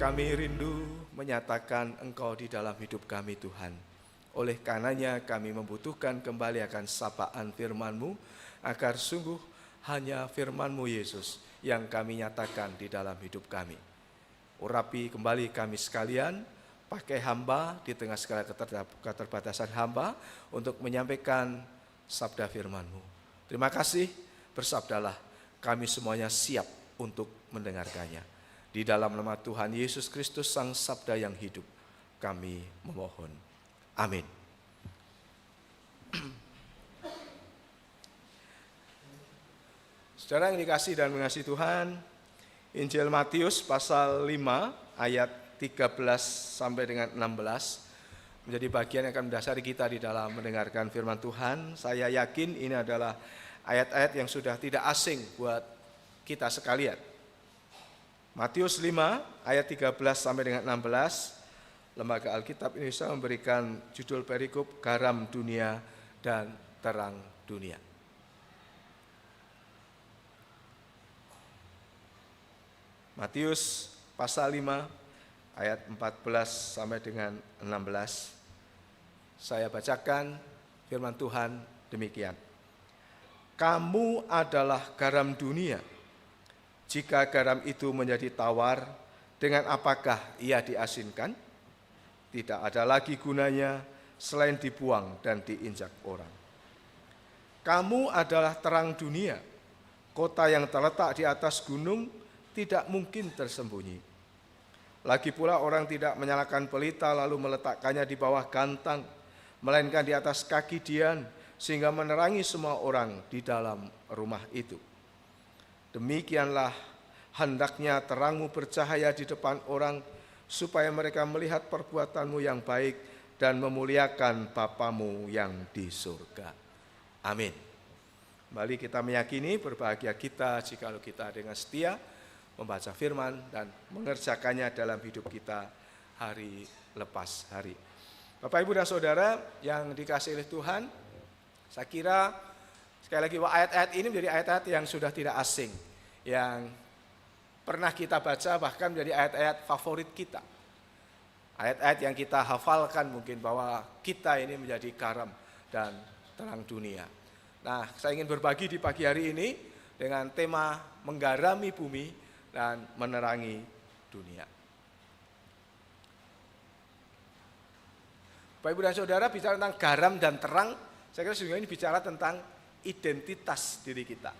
Kami rindu menyatakan Engkau di dalam hidup kami, Tuhan. Oleh karenanya kami membutuhkan kembali akan sapaan firman-Mu, agar sungguh hanya firman-Mu Yesus yang kami nyatakan di dalam hidup kami. Urapi kembali kami sekalian, pakai hamba di tengah segala keterbatasan hamba untuk menyampaikan sabda firman-Mu. Terima kasih, bersabdalah, kami semuanya siap untuk mendengarkannya. Di dalam nama Tuhan Yesus Kristus Sang Sabda yang hidup, kami memohon. Amin. Saudara yang dikasihi dan mengasihi Tuhan, Injil Matius pasal 5 ayat 13 sampai dengan 16 menjadi bagian yang akan mendasari kita di dalam mendengarkan firman Tuhan. Saya yakin ini adalah ayat-ayat yang sudah tidak asing buat kita sekalian. Matius 5 ayat 13 sampai dengan 16, Lembaga Alkitab Indonesia memberikan judul perikop Garam Dunia dan Terang Dunia. Matius pasal 5 ayat 14 sampai dengan 16. Saya bacakan firman Tuhan demikian. Kamu adalah garam dunia. Jika garam itu menjadi tawar, dengan apakah ia diasinkan? Tidak ada lagi gunanya selain dibuang dan diinjak orang. Kamu adalah terang dunia. Kota yang terletak di atas gunung tidak mungkin tersembunyi. Lagi pula orang tidak menyalakan pelita lalu meletakkannya di bawah gantang, melainkan di atas kaki dian, sehingga menerangi semua orang di dalam rumah itu. Demikianlah hendaknya terangmu bercahaya di depan orang, supaya mereka melihat perbuatanmu yang baik dan memuliakan Bapamu yang di surga. Amin. Kembali kita meyakini berbahagia kita jikalau kita dengan setia membaca firman dan mengerjakannya dalam hidup kita hari lepas hari. Bapak, Ibu, dan Saudara yang dikasihi oleh Tuhan, saya kira sekali lagi ayat-ayat ini menjadi ayat-ayat yang sudah tidak asing, yang pernah kita baca, bahkan menjadi ayat-ayat favorit kita. Ayat-ayat yang kita hafalkan mungkin bahwa kita ini menjadi garam dan terang dunia. Nah, saya ingin berbagi di pagi hari ini dengan tema menggarami bumi dan menerangi dunia. Bapak, Ibu, dan Saudara, bicara tentang garam dan terang, saya kira sesungguhnya ini bicara tentang identitas diri kita.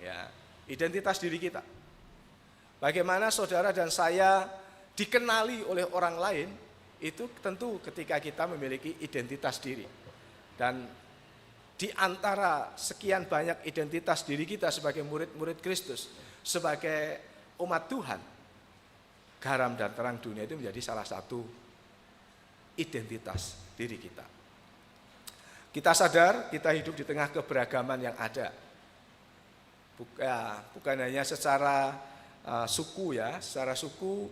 Ya, identitas diri kita. Bagaimana saudara dan saya dikenali oleh orang lain, itu tentu ketika kita memiliki identitas diri. Dan di antara sekian banyak identitas diri kita sebagai murid-murid Kristus, sebagai umat Tuhan, garam dan terang dunia itu menjadi salah satu identitas diri kita. Kita sadar kita hidup di tengah keberagaman yang ada. Bukan hanya secara suku ya, secara suku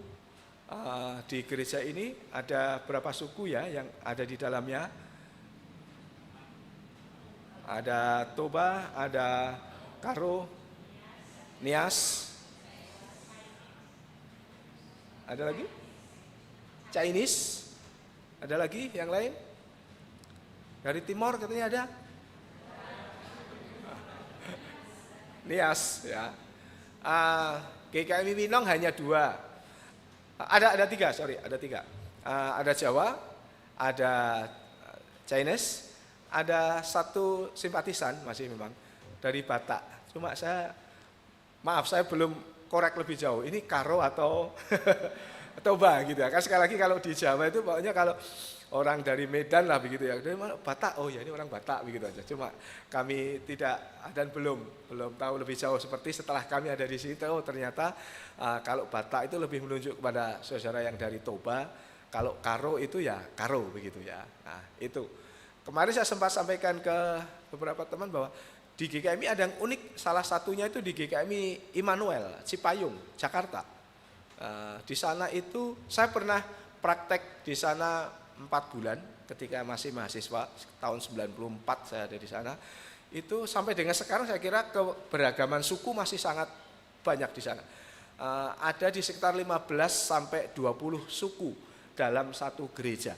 di gereja ini ada berapa suku ya yang ada di dalamnya? Ada Toba, ada Karo, Nias, ada lagi? Chinese, ada lagi yang lain? Dari Timor katanya ada? Nias ya. GKMI Winong hanya 2. Ada 3, ada 3. Ada Jawa, ada Chinese, ada 1 simpatisan masih memang dari Batak. Cuma saya belum korek lebih jauh. Ini Karo atau Toba gitu ya. Kan sekali lagi kalau di Jawa itu pokoknya kalau orang dari Medan lah begitu ya. Dari mana? Batak. Oh ya, ini orang Batak begitu aja. Cuma kami tidak dan belum tahu lebih jauh, seperti setelah kami ada di sini tahu ternyata kalau Batak itu lebih menunjuk kepada saudara yang dari Toba. Kalau Karo itu ya Karo begitu ya. Nah, itu. Kemarin saya sempat sampaikan ke beberapa teman bahwa di GKMI ada yang unik, salah satunya itu di GKMI Immanuel, Cipayung, Jakarta. Di sana itu saya pernah praktek di sana 4 bulan ketika masih mahasiswa, tahun 94 saya ada di sana. Itu sampai dengan sekarang saya kira keberagaman suku masih sangat banyak di sana. ada di sekitar 15 sampai 20 suku dalam satu gereja.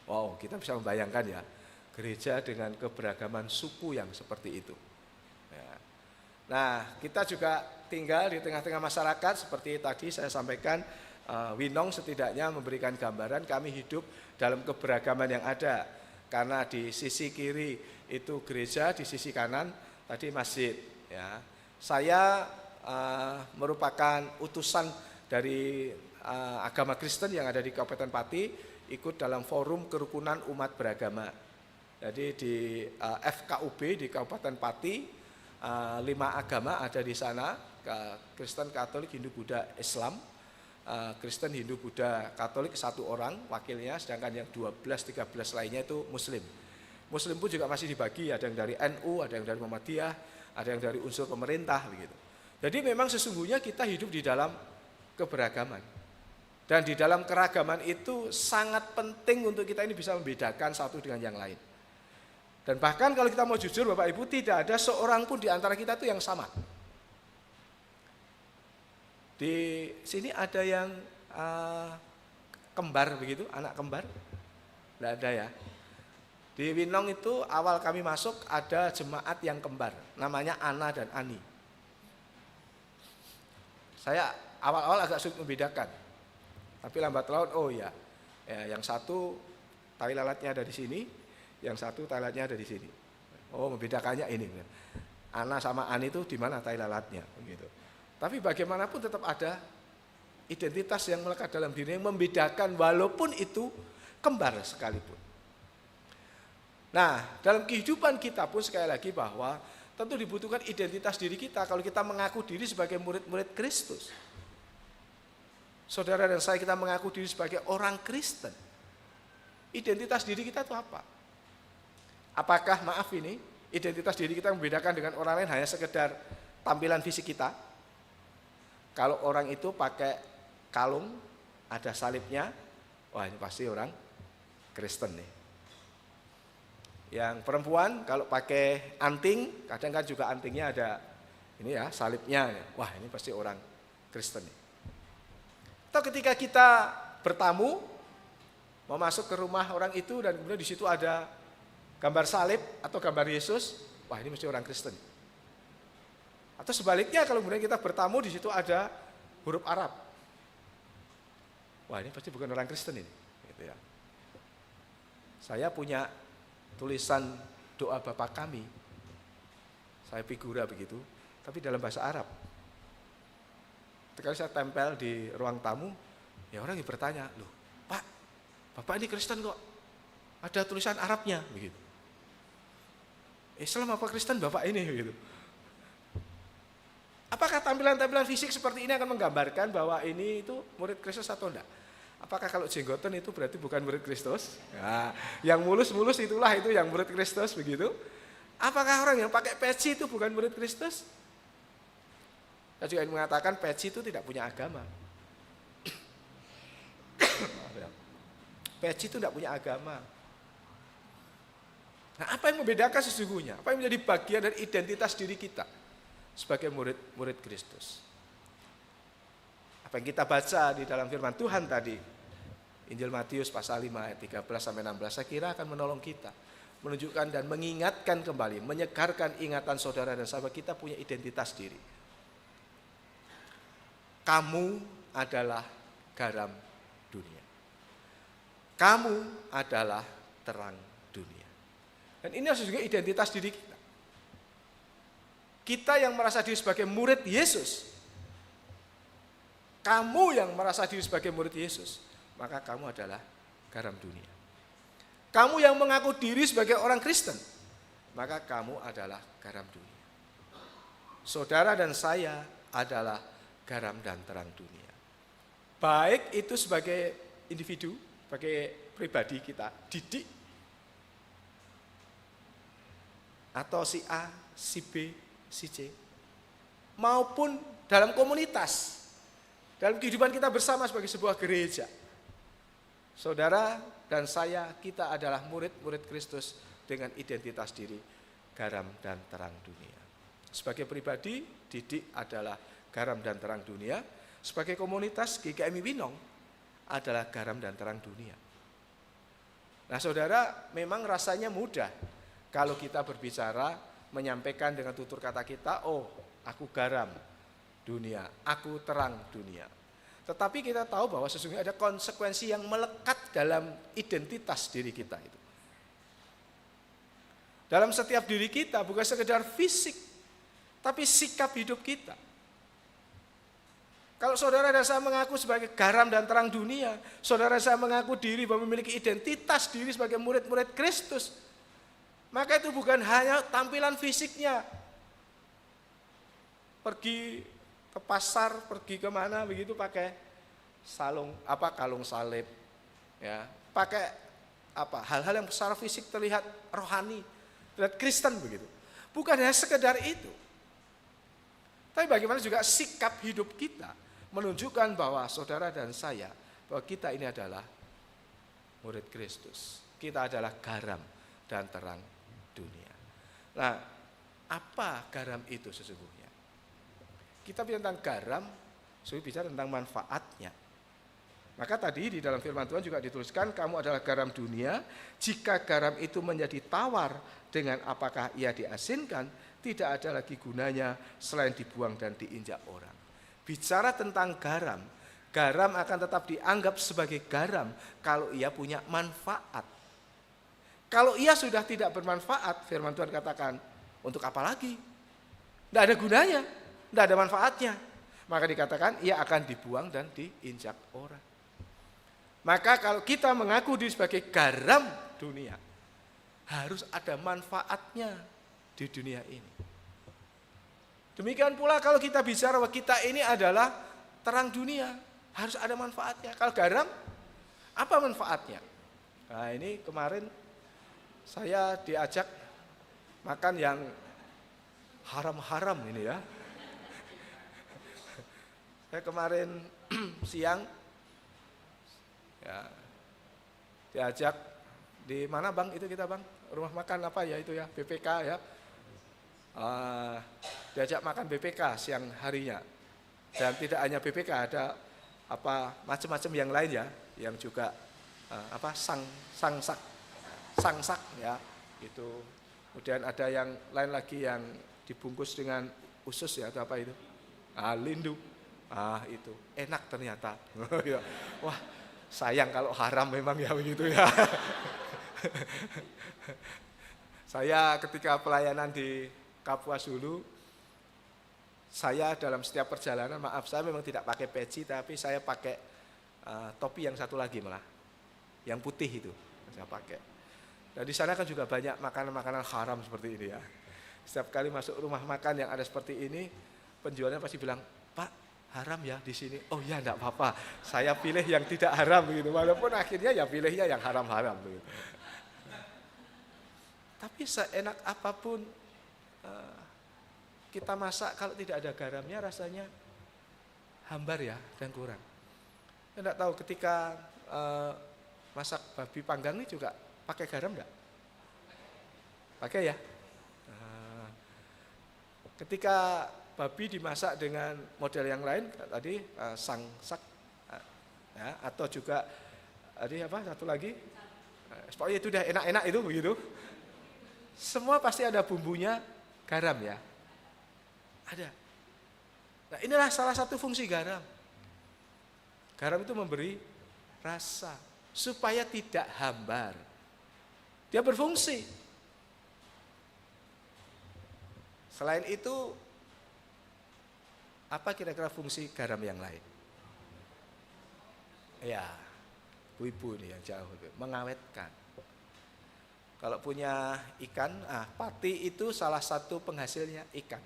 Wow, kita bisa membayangkan ya, gereja dengan keberagaman suku yang seperti itu. Ya. Nah, kita juga tinggal di tengah-tengah masyarakat seperti tadi saya sampaikan, Winong setidaknya memberikan gambaran kami hidup dalam keberagaman yang ada. Karena di sisi kiri itu gereja, di sisi kanan tadi masjid. Ya. Saya merupakan utusan dari agama Kristen yang ada di Kabupaten Pati, ikut dalam forum kerukunan umat beragama. Jadi di FKUB di Kabupaten Pati, 5 agama ada di sana, Kristen, Katolik, Hindu, Buddha, Islam. Kristen, Hindu, Buddha, Katolik 1 orang wakilnya, sedangkan yang 12-13 lainnya itu Muslim. Muslim pun juga masih dibagi, ada yang dari NU, ada yang dari Muhammadiyah, ada yang dari unsur pemerintah begitu. Jadi memang sesungguhnya kita hidup di dalam keberagaman. Dan di dalam keragaman itu sangat penting untuk kita ini bisa membedakan satu dengan yang lain. Dan bahkan kalau kita mau jujur Bapak Ibu, tidak ada seorang pun di antara kita itu yang sama. Di sini ada yang kembar begitu, anak kembar? Tidak ada ya. Di Winong itu awal kami masuk ada jemaat yang kembar, namanya Ana dan Ani. Saya awal-awal agak sulit membedakan, tapi lambat laun oh ya, yang satu tali lalatnya ada di sini, yang satu tali lalatnya ada di sini. Oh, membedakannya ini. Ana sama Ani itu di mana tali lalatnya, begitu. Tapi bagaimanapun tetap ada identitas yang melekat dalam diri yang membedakan walaupun itu kembar sekalipun. Nah, dalam kehidupan kita pun sekali lagi bahwa tentu dibutuhkan identitas diri kita kalau kita mengaku diri sebagai murid-murid Kristus. Saudara dan saya kita mengaku diri sebagai orang Kristen. Identitas diri kita itu apa? Apakah identitas diri kita membedakan dengan orang lain hanya sekedar tampilan fisik kita? Kalau orang itu pakai kalung, ada salibnya, wah ini pasti orang Kristen nih. Yang perempuan kalau pakai anting, kadang kan juga antingnya ada ini ya, salibnya. Wah, ini pasti orang Kristen. Atau ketika kita bertamu, mau masuk ke rumah orang itu dan kemudian di situ ada gambar salib atau gambar Yesus, wah ini mesti orang Kristen. Atau sebaliknya kalau kemudian kita bertamu di situ ada huruf Arab, wah ini pasti bukan orang Kristen ini. Gitu ya. Saya punya tulisan doa Bapa kami, saya figura begitu, tapi dalam bahasa Arab. Ketika saya tempel di ruang tamu, ya orang yang bertanya, loh Pak, Bapak ini Kristen kok, ada tulisan Arabnya, begitu. Islam apa Kristen Bapak ini, begitu. Apakah tampilan-tampilan fisik seperti ini akan menggambarkan bahwa ini itu murid Kristus atau enggak? Apakah kalau jenggotan itu berarti bukan murid Kristus? Nah, yang mulus-mulus itulah itu yang murid Kristus begitu. Apakah orang yang pakai peci itu bukan murid Kristus? Saya juga mengatakan peci itu tidak punya agama. Peci itu tidak punya agama. Nah, apa yang membedakan sesungguhnya? Apa yang menjadi bagian dari identitas diri kita sebagai murid Kristus? Apa yang kita baca di dalam firman Tuhan tadi, Injil Matius pasal 5 ayat 13 sampai 16, saya kira akan menolong kita, menunjukkan dan mengingatkan kembali, menyegarkan ingatan saudara dan sahabat kita punya identitas diri. Kamu adalah garam dunia. Kamu adalah terang dunia. Dan ini sesungguhnya identitas diri kita. Kita yang merasa diri sebagai murid Yesus, kamu yang merasa diri sebagai murid Yesus, maka kamu adalah garam dunia. Kamu yang mengaku diri sebagai orang Kristen, maka kamu adalah garam dunia. Saudara dan saya adalah garam dan terang dunia. Baik itu sebagai individu, sebagai pribadi kita, didik, atau si A, si B, si C, maupun dalam komunitas, dalam kehidupan kita bersama sebagai sebuah gereja. Saudara dan saya, kita adalah murid-murid Kristus dengan identitas diri garam dan terang dunia. Sebagai pribadi, didik adalah garam dan terang dunia, sebagai komunitas GKMI Winong adalah garam dan terang dunia. Nah saudara, memang rasanya mudah kalau kita berbicara, menyampaikan dengan tutur kata kita, oh aku garam dunia, aku terang dunia. Tetapi kita tahu bahwa sesungguhnya ada konsekuensi yang melekat dalam identitas diri kita itu. Dalam setiap diri kita, bukan sekedar fisik, tapi sikap hidup kita. Kalau saudara dan saya mengaku sebagai garam dan terang dunia, saudara dan saya mengaku diri bahwa memiliki identitas diri sebagai murid-murid Kristus, maka itu bukan hanya tampilan fisiknya. Pergi ke pasar, pergi kemana begitu pakai kalung salib, ya, pakai hal-hal yang secara fisik terlihat rohani, terlihat Kristen begitu. Bukan hanya sekedar itu. Tapi bagaimana juga sikap hidup kita menunjukkan bahwa saudara dan saya, bahwa kita ini adalah murid Kristus. Kita adalah garam dan terang dunia. Nah, apa garam itu sesungguhnya? Kita bicara tentang garam, saya bicara tentang manfaatnya. Maka tadi di dalam firman Tuhan juga dituliskan, kamu adalah garam dunia, jika garam itu menjadi tawar dengan apakah ia diasinkan, tidak ada lagi gunanya selain dibuang dan diinjak orang. Bicara tentang garam, garam akan tetap dianggap sebagai garam kalau ia punya manfaat. Kalau ia sudah tidak bermanfaat, firman Tuhan katakan, untuk apa lagi? Tidak ada gunanya, tidak ada manfaatnya. Maka dikatakan ia akan dibuang dan diinjak orang. Maka kalau kita mengaku diri sebagai garam dunia, harus ada manfaatnya di dunia ini. Demikian pula kalau kita bicara bahwa kita ini adalah terang dunia, harus ada manfaatnya. Kalau garam, apa manfaatnya? Nah ini kemarin saya diajak makan yang haram-haram ini ya. Saya kemarin siang ya, diajak di mana bang itu kita bang? Rumah makan apa ya itu ya? BPK ya. Diajak makan BPK siang harinya, dan tidak hanya BPK, ada macam-macam yang lain ya, yang juga sangsak ya itu. Kemudian ada yang lain lagi yang dibungkus dengan usus ya, atau apa itu, lindu, itu enak ternyata. Wah sayang kalau haram memang ya begitu ya. Saya ketika pelayanan di Kapuas dulu, saya dalam setiap perjalanan, maaf saya memang tidak pakai peci, tapi saya pakai topi yang satu lagi malah, yang putih itu saya pakai. Dan di sana kan juga banyak makanan-makanan haram seperti ini ya. Setiap kali masuk rumah makan yang ada seperti ini, penjualnya pasti bilang, Pak haram ya di sini. Oh ya enggak apa-apa, saya pilih yang tidak haram begitu. Walaupun akhirnya ya pilihnya yang haram-haram begitu. Tapi seenak apapun kita masak, kalau tidak ada garamnya rasanya hambar ya dan kurang. Saya tidak tahu ketika masak babi panggang ini juga pakai garam enggak? Pakai ya. Ketika babi dimasak dengan model yang lain tadi sangsak ya, atau juga tadi satu lagi, pokoknya itu udah enak-enak itu begitu. Semua pasti ada bumbunya garam ya. Ada. Nah inilah salah satu fungsi garam. Garam itu memberi rasa supaya tidak hambar. Dia berfungsi. Selain itu, apa kira-kira fungsi garam yang lain? Ya, ibu-ibu nih yang jauh, mengawetkan. Kalau punya ikan, pati itu salah satu penghasilnya ikan.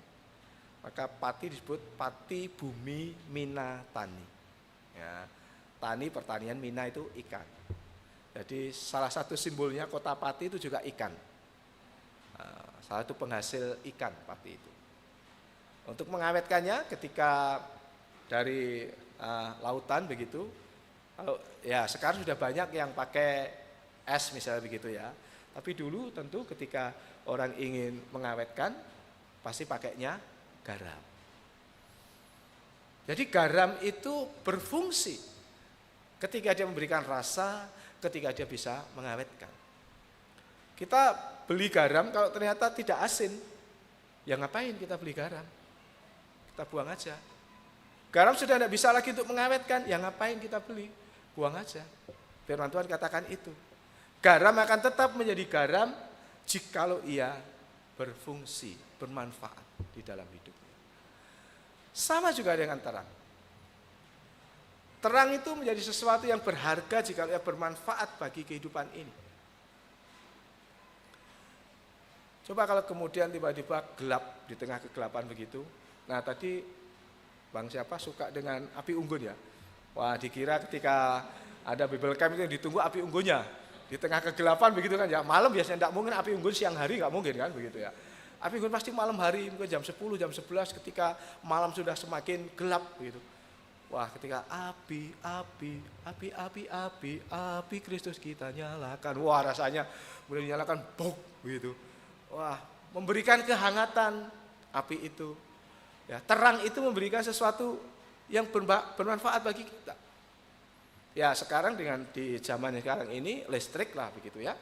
Maka pati disebut pati bumi mina tani. Ya, tani pertanian, mina itu ikan. Jadi salah satu simbolnya kota Pati itu juga ikan. Salah satu penghasil ikan Pati itu. Untuk mengawetkannya ketika dari lautan begitu, ya sekarang sudah banyak yang pakai es misalnya begitu ya. Tapi dulu tentu ketika orang ingin mengawetkan pasti pakainya garam. Jadi garam itu berfungsi ketika dia memberikan rasa, ketika dia bisa mengawetkan. Kita beli garam kalau ternyata tidak asin, ya ngapain kita beli garam? Kita buang aja. Garam sudah tidak bisa lagi untuk mengawetkan, ya ngapain kita beli? Buang aja. Firman Tuhan katakan itu. Garam akan tetap menjadi garam jikalau ia berfungsi, bermanfaat di dalam hidupnya. Sama juga dengan terang. Terang itu menjadi sesuatu yang berharga jika ia bermanfaat bagi kehidupan ini. Coba kalau kemudian tiba-tiba gelap di tengah kegelapan begitu. Nah tadi Bang siapa suka dengan api unggun ya? Wah dikira ketika ada Bible Camp itu yang ditunggu api unggunnya. Di tengah kegelapan begitu kan ya. Malam biasanya tidak mungkin api unggun, siang hari nggak mungkin kan begitu ya. Api unggun pasti malam hari, mungkin jam 10, jam 11 ketika malam sudah semakin gelap begitu. Wah, ketika api Kristus kita nyalakan. Wah, rasanya boleh dinyalakan, bok, begitu. Wah, memberikan kehangatan api itu. Ya, terang itu memberikan sesuatu yang bermanfaat bagi kita. Ya, sekarang di zaman sekarang ini listrik lah begitu ya.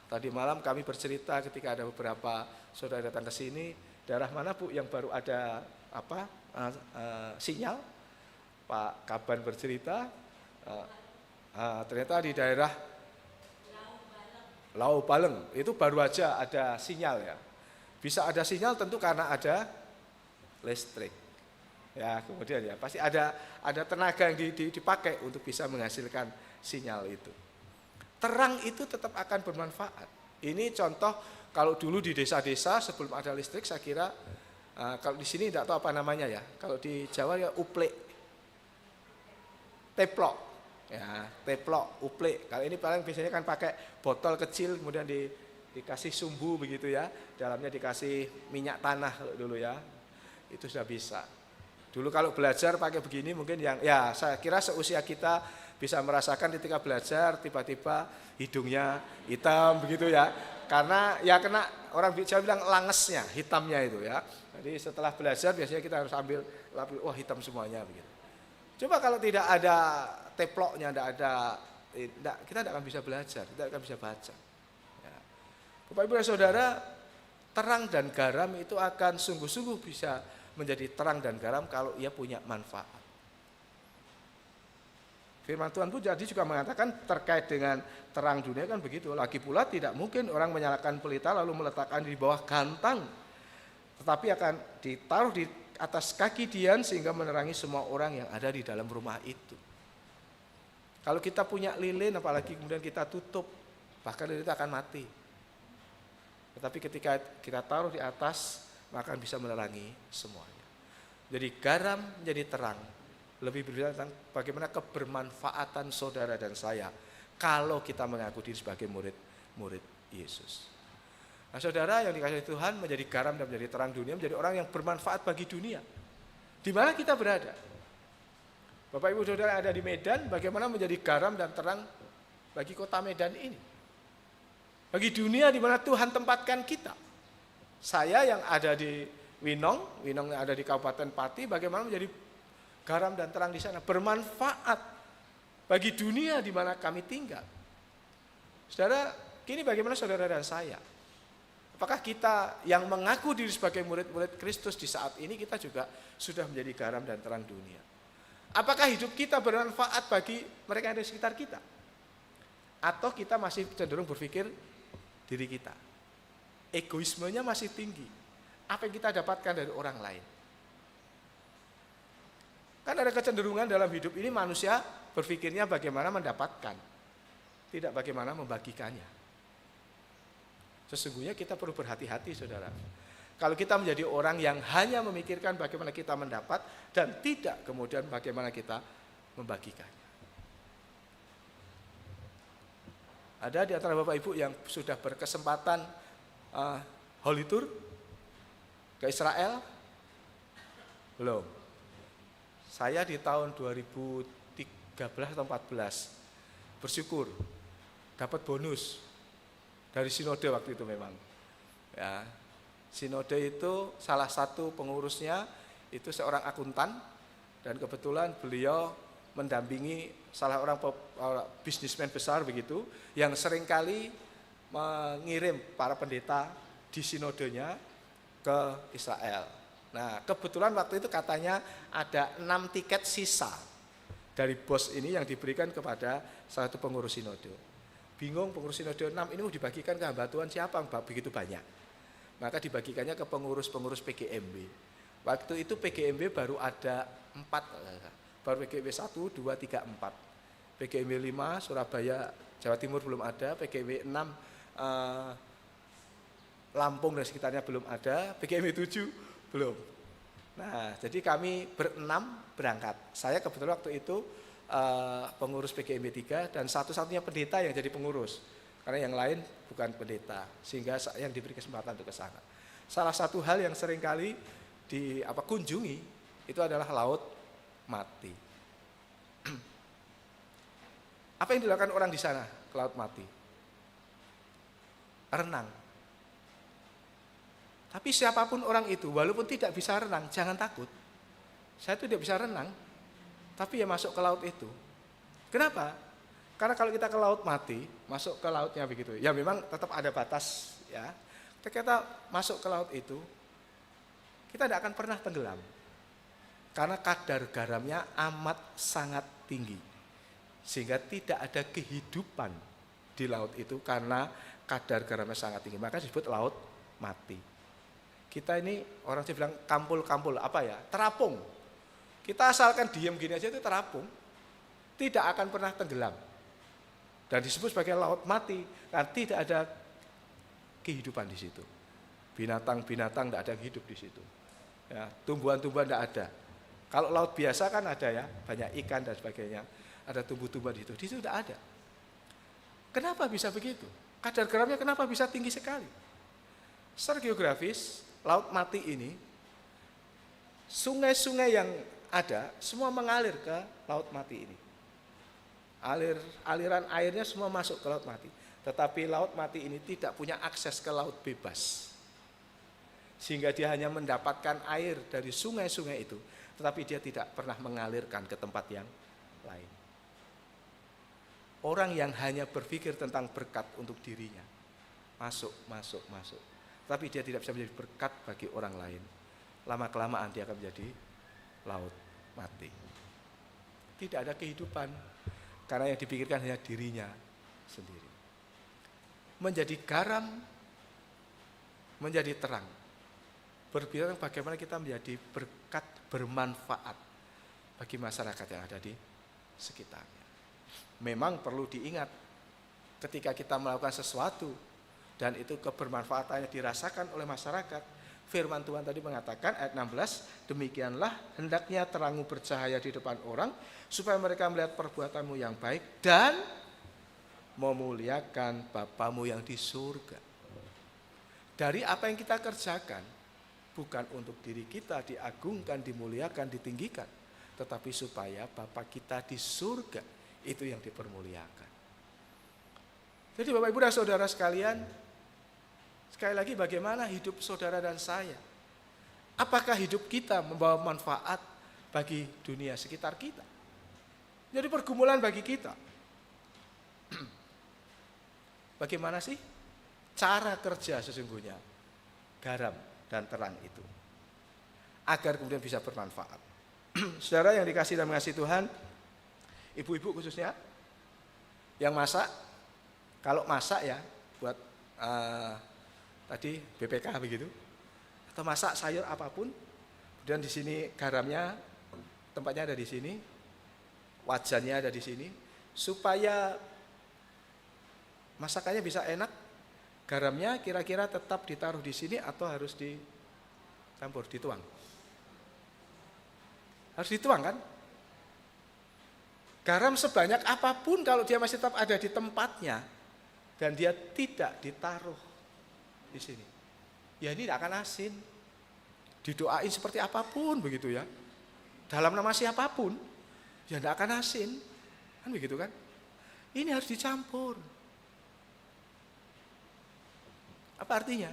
Tadi malam kami bercerita ketika ada beberapa saudara datang ke sini, daerah mana Bu yang baru ada sinyal? Pak Kaban bercerita, ternyata di daerah Lau Baleng itu baru aja ada sinyal ya. Bisa ada sinyal tentu karena ada listrik. Ya kemudian ya pasti ada tenaga yang dipakai untuk bisa menghasilkan sinyal itu. Terang itu tetap akan bermanfaat. Ini contoh kalau dulu di desa-desa sebelum ada listrik saya kira kalau di sini tidak tahu apa namanya ya. Kalau di Jawa ya uplek. Teplok, ya teplok, uplek. Kalau ini paling biasanya kan pakai botol kecil, kemudian dikasih sumbu begitu ya, dalamnya dikasih minyak tanah dulu ya, itu sudah bisa. Dulu kalau belajar pakai begini mungkin yang, ya saya kira seusia kita bisa merasakan ketika belajar tiba-tiba hidungnya hitam begitu ya, karena ya kena orang Jawa bilang langesnya, hitamnya itu ya. Jadi setelah belajar biasanya kita harus ambil lapis, wah hitam semuanya begitu. Coba kalau tidak ada teploknya, kita tidak akan bisa belajar, tidak akan bisa baca. Ya. Bapak Ibu dan Saudara, terang dan garam itu akan sungguh-sungguh bisa menjadi terang dan garam kalau ia punya manfaat. Firman Tuhan pun jadi juga mengatakan terkait dengan terang dunia kan begitu. Lagi pula tidak mungkin orang menyalakan pelita lalu meletakkan di bawah gantang, tetapi akan ditaruh di atas kaki dian sehingga menerangi semua orang yang ada di dalam rumah itu. Kalau kita punya lilin apalagi kemudian kita tutup, bahkan lilin itu akan mati. Tetapi ketika kita taruh di atas, maka bisa menerangi semuanya. Jadi garam menjadi terang. Lebih berbicara tentang bagaimana kebermanfaatan saudara dan saya kalau kita mengaku diri sebagai murid Yesus. Nah saudara yang dikasihi Tuhan, menjadi garam dan menjadi terang dunia, menjadi orang yang bermanfaat bagi dunia. Di mana kita berada? Bapak Ibu Saudara yang ada di Medan, bagaimana menjadi garam dan terang bagi kota Medan ini? Bagi dunia di mana Tuhan tempatkan kita. Saya yang ada di Winong yang ada di Kabupaten Pati, bagaimana menjadi garam dan terang di sana, bermanfaat bagi dunia di mana kami tinggal. Saudara, kini bagaimana saudara dan saya? Apakah kita yang mengaku diri sebagai murid-murid Kristus di saat ini kita juga sudah menjadi garam dan terang dunia? Apakah hidup kita bermanfaat bagi mereka yang ada di sekitar kita? Atau kita masih cenderung berpikir diri kita? Egoismenya masih tinggi. Apa yang kita dapatkan dari orang lain? Kan ada kecenderungan dalam hidup ini manusia berpikirnya bagaimana mendapatkan, tidak bagaimana membagikannya. Sesungguhnya kita perlu berhati-hati saudara. Kalau kita menjadi orang yang hanya memikirkan bagaimana kita mendapat dan tidak kemudian bagaimana kita membagikannya. Ada di antara Bapak Ibu yang sudah berkesempatan Holy Tour ke Israel? Belum. Saya di tahun 2013 atau 2014 bersyukur dapat bonus dari sinode waktu itu memang. Ya, sinode itu salah satu pengurusnya itu seorang akuntan Dan kebetulan beliau mendampingi salah orang bisnismen besar begitu, yang seringkali mengirim para pendeta di sinodenya ke Israel. Nah, kebetulan waktu itu katanya ada 6 tiket sisa dari bos ini yang diberikan kepada salah satu pengurus sinode. Bingung, pengurus sinode 6 ini mau dibagikan ke hamba Tuhan siapa, begitu banyak. Maka dibagikannya ke pengurus-pengurus PGMB. Waktu itu PGMB baru ada 4, baru PGMB 1, 2, 3, 4. PGMB 5 Surabaya, Jawa Timur belum ada, PGMB 6 Lampung dan sekitarnya belum ada, PGMB 7 belum. Nah, jadi kami berenam berangkat. Saya kebetulan waktu itu pengurus PGMB 3 dan satu-satunya pendeta yang jadi pengurus. Karena yang lain bukan pendeta, sehingga yang diberi kesempatan untuk ke sana. Salah satu hal yang seringkali kunjungi itu adalah Laut Mati. Apa yang dilakukan orang di sana ke Laut Mati? Renang. Tapi siapapun orang itu, walaupun tidak bisa renang, jangan takut. Saya itu tidak bisa renang, tapi ya masuk ke laut itu. Kenapa? Karena kalau kita ke Laut Mati, masuk ke lautnya begitu, ya memang tetap ada batas ya. Ketika kita masuk ke laut itu, kita tidak akan pernah tenggelam. Karena kadar garamnya amat sangat tinggi. Sehingga tidak ada kehidupan di laut itu karena kadar garamnya sangat tinggi. Maka disebut Laut Mati. Kita ini orang sih bilang kampul-kampul terapung. Kita asalkan diem gini aja itu terapung, tidak akan pernah tenggelam. Dan disebut sebagai laut mati, karena tidak ada kehidupan di situ. Binatang-binatang tidak ada hidup di situ. Ya, tumbuhan-tumbuhan tidak ada. Kalau laut biasa kan ada ya, banyak ikan dan sebagainya. Ada tumbuh-tumbuhan di situ tidak ada. Kenapa bisa begitu? Kadar garamnya kenapa bisa tinggi sekali? Secara geografis, Laut Mati ini, sungai-sungai yang ada semua mengalir ke Laut Mati ini. Aliran airnya semua masuk ke Laut Mati. Tetapi Laut Mati ini tidak punya akses ke laut bebas. Sehingga dia hanya mendapatkan air dari sungai-sungai itu. Tetapi dia tidak pernah mengalirkan ke tempat yang lain. Orang yang hanya berpikir tentang berkat untuk dirinya. Masuk. Tapi dia tidak bisa menjadi berkat bagi orang lain. Lama-kelamaan dia akan menjadi laut mati. Tidak ada kehidupan, karena yang dipikirkan hanya dirinya sendiri. Menjadi garam, menjadi terang. Berbicara bagaimana kita menjadi berkat, bermanfaat bagi masyarakat yang ada di sekitarnya. Memang perlu diingat, ketika kita melakukan sesuatu, dan itu kebermanfaatannya dirasakan oleh masyarakat. Firman Tuhan tadi mengatakan ayat 16, demikianlah hendaknya terangmu bercahaya di depan orang, supaya mereka melihat perbuatanmu yang baik dan memuliakan Bapamu yang di surga. Dari apa yang kita kerjakan, bukan untuk diri kita diagungkan, dimuliakan, ditinggikan, tetapi supaya Bapa kita di surga itu yang dipermuliakan. Jadi Bapak Ibu dan Saudara sekalian, sekali lagi bagaimana hidup saudara dan saya? Apakah hidup kita membawa manfaat bagi dunia sekitar kita? Jadi pergumulan bagi kita. Bagaimana sih cara kerja sesungguhnya garam dan terang itu? Agar kemudian bisa bermanfaat. Saudara yang dikasih dan mengasihi Tuhan, ibu-ibu khususnya, yang masak, kalau masak ya buat tadi BPK begitu, atau masak sayur apapun, kemudian di sini garamnya, tempatnya ada di sini, wajannya ada di sini, supaya masakannya bisa enak. Garamnya kira-kira tetap ditaruh di sini atau harus dicampur, dituang? Harus dituang kan? Garam sebanyak apapun kalau dia masih tetap ada di tempatnya dan dia tidak ditaruh di sini, ya ini tidak akan asin. Didoain seperti apapun begitu ya, dalam nama siapapun, ya tidak akan asin, kan begitu kan? Ini harus dicampur. Apa artinya?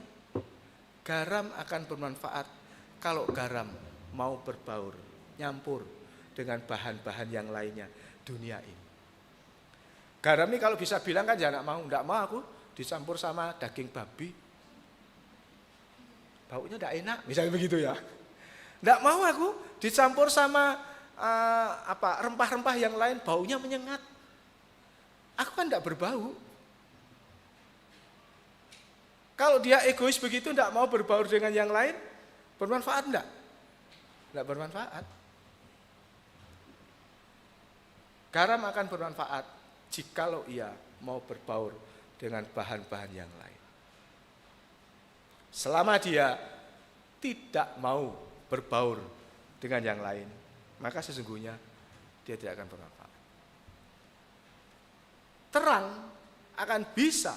Garam akan bermanfaat kalau garam mau berbaur, nyampur dengan bahan-bahan yang lainnya dunia ini. Garam ini kalau bisa bilang kan ya enggak mau aku dicampur sama daging babi. Baunya enggak enak, misalnya begitu ya. Enggak mau aku dicampur sama rempah-rempah yang lain, baunya menyengat. Aku kan enggak berbau. Kalau dia egois begitu enggak mau berbaur dengan yang lain, bermanfaat enggak? Enggak bermanfaat. Garam akan bermanfaat jikalau ia mau berbaur dengan bahan-bahan yang lain. Selama dia tidak mau berbaur dengan yang lain, maka sesungguhnya dia tidak akan bermanfaat. Terang akan bisa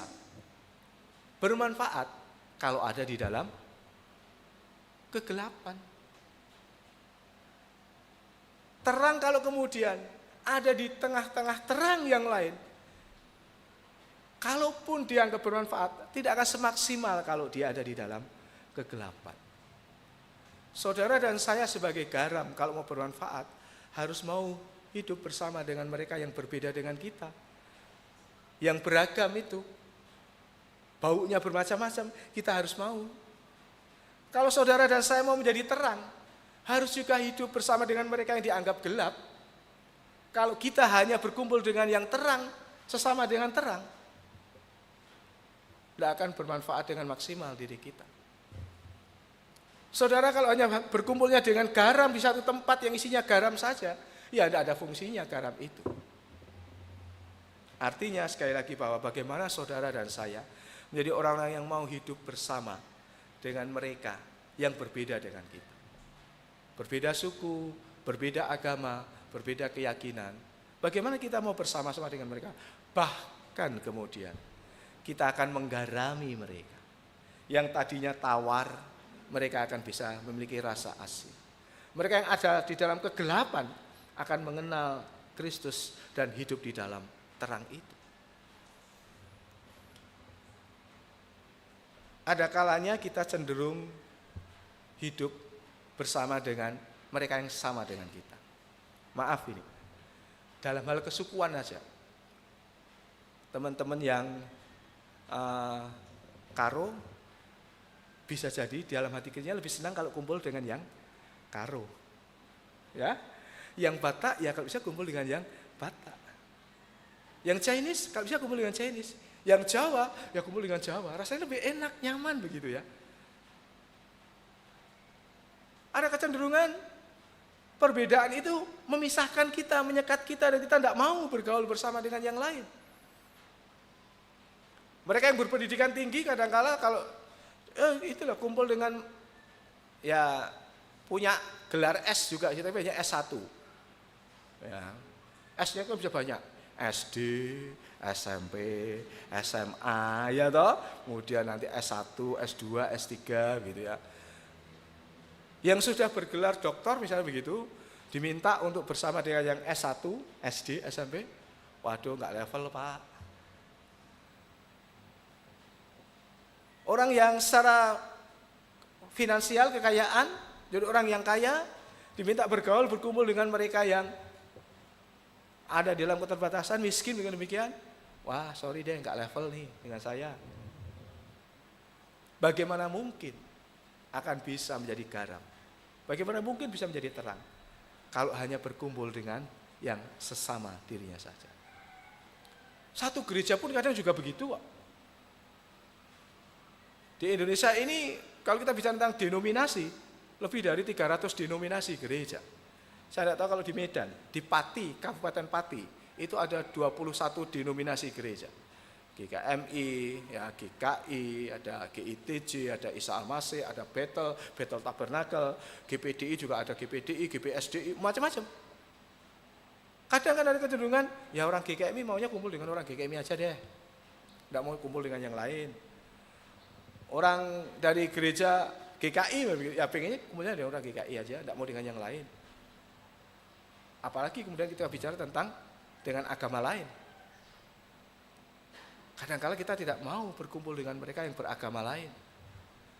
bermanfaat kalau ada di dalam kegelapan. Terang kalau kemudian ada di tengah-tengah terang yang lain, kalaupun dianggap bermanfaat, tidak akan semaksimal kalau dia ada di dalam kegelapan. Saudara dan saya sebagai garam, kalau mau bermanfaat, harus mau hidup bersama dengan mereka yang berbeda dengan kita. Yang beragam itu, baunya bermacam-macam, kita harus mau. Kalau saudara dan saya mau menjadi terang, harus juga hidup bersama dengan mereka yang dianggap gelap. Kalau kita hanya berkumpul dengan yang terang, sesama dengan terang, tidak akan bermanfaat dengan maksimal diri kita. Saudara kalau hanya berkumpulnya dengan garam di satu tempat yang isinya garam saja, ya tidak ada fungsinya garam itu. Artinya sekali lagi bahwa bagaimana saudara dan saya menjadi orang-orang yang mau hidup bersama dengan mereka yang berbeda dengan kita. Berbeda suku, berbeda agama, berbeda keyakinan. Bagaimana kita mau bersama-sama dengan mereka? Bahkan kemudian kita akan menggarami mereka. Yang tadinya tawar, mereka akan bisa memiliki rasa asing. Mereka yang ada di dalam kegelapan akan mengenal Kristus dan hidup di dalam terang itu. Ada kalanya kita cenderung hidup bersama dengan mereka yang sama dengan kita. Maaf ini, dalam hal kesukuan aja. Teman-teman yang Karo, bisa jadi di dalam hati kita lebih senang kalau kumpul dengan yang Karo. Ya, yang Batak ya kalau bisa kumpul dengan yang Batak. Yang Chinese kalau bisa kumpul dengan Chinese. Yang Jawa ya kumpul dengan Jawa. Rasanya lebih enak, nyaman begitu ya. Ada kecenderungan perbedaan itu memisahkan kita, menyekat kita, dan kita tidak mau bergaul bersama dengan yang lain. Mereka yang berpendidikan tinggi kadang-kala kalau itulah kumpul dengan ya punya gelar S juga, tapi hanya S1. Ya. S-nya kan bisa banyak. SD, SMP, SMA, ya toh. Kemudian nanti S1, S2, S3 gitu ya. Yang sudah bergelar doktor misalnya begitu, diminta untuk bersama dengan yang S1, SD, SMP, waduh enggak level Pak. Orang yang secara finansial, kekayaan, jadi orang yang kaya, diminta bergaul, berkumpul dengan mereka yang ada di dalam keterbatasan, miskin dengan demikian, wah sorry deh enggak level nih dengan saya. Bagaimana mungkin akan bisa menjadi garam? Bagaimana mungkin bisa menjadi terang kalau hanya berkumpul dengan yang sesama dirinya saja? Satu gereja pun kadang juga begitu kok. Di Indonesia ini kalau kita bicara tentang denominasi, lebih dari 300 denominasi gereja. Saya tidak tahu kalau di Medan, di Pati, Kabupaten Pati, itu ada 21 denominasi gereja. GKMI, ya GKI, ada GITJ, ada Isa Al-Masih, ada Bethel Tabernakel, GPDI juga ada GPDI, GPSDI, macam-macam. Kadang kan ada kecenderungan, ya orang GKMI maunya kumpul dengan orang GKMI aja deh, tidak mau kumpul dengan yang lain. Orang dari gereja GKI, ya pengennya kumpulnya dengan orang GKI aja, tidak mau dengan yang lain. Apalagi kemudian kita bicara tentang dengan agama lain. Kadang-kala kita tidak mau berkumpul dengan mereka yang beragama lain.